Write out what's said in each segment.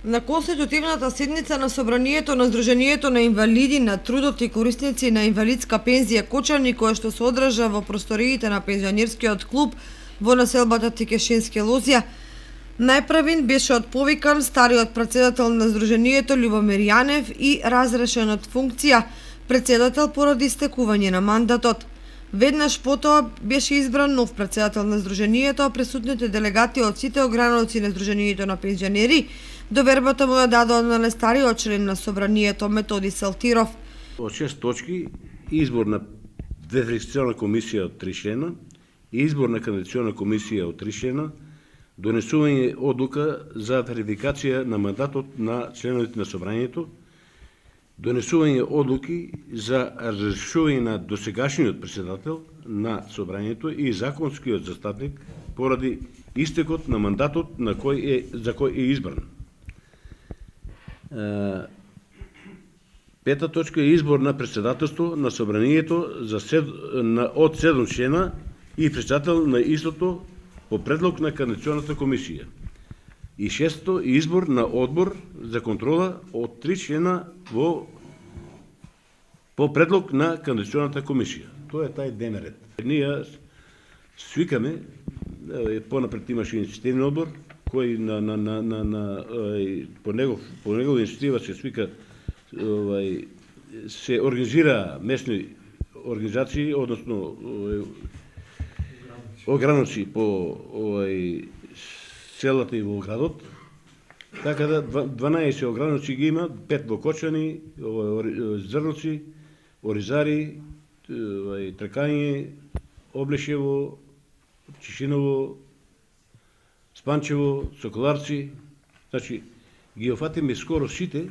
На конститутивната седница на Собранието на Сдруженијето на инвалиди на трудот и корисници на инвалидска пензија Кочани, која што се одржа во просториите на пензионерскиот клуб во населбата Тикешински Лозја, најпрвин беше отповикан стариот претседател на Сдруженијето Љубомир Јанев и разрешен од функција претседател поради истекување на мандатот. Веднаш потоа беше избран нов претседател на Сдруженијето, а присутните делегати од сите ограници на Сдруженијето на пензионери довербата му ја дадоа на стариот член на Собранието Методи Салтиров. Од 6 точки: избор на верификационна комисија од 3 члена, избор на кандидатациона комисија од 3 члена, донесување одлука за верификација на мандатот на членовите на Собранието, донесување одлуки за разрешување на досегашниот претседател на Собранието и законскиот застапник поради истекот на мандатот за кој е избран. Пета точка е избор на претседателство на Собранието од 7 члена и претседател на истото по предлог на кандидатационната комисија. И шесто, избор на одбор за контрола од 3 члена по предлог на кандидатационната комисија. Тоа е тај дневен ред. Ние свикаме, понапред имаше инициативен одбор, кој по негова инициатива се свика, се организира местни организации, односно ограници по селата и во градот. Така да 12 ограници ги има, 5 во Кочани, Зрновци, Оризари, Тракање, Облешево, Чишиново, Спанчево, Соколарци. Значи, ги офатиме скоро сите,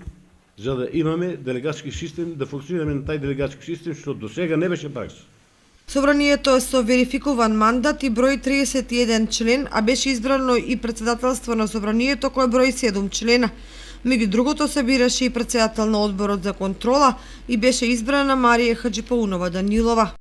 за да имаме делегатски систем, да функционираме на тај делегатски систем, што до сега не беше пракса. Собранието е со верификуван мандат и број 31 член, а беше избрано и претседателство на Собранието кој број 7 члена. Меѓу другото се бираше и претседател на одборот за контрола и беше избрана Марија Хаџипаунова Данилова.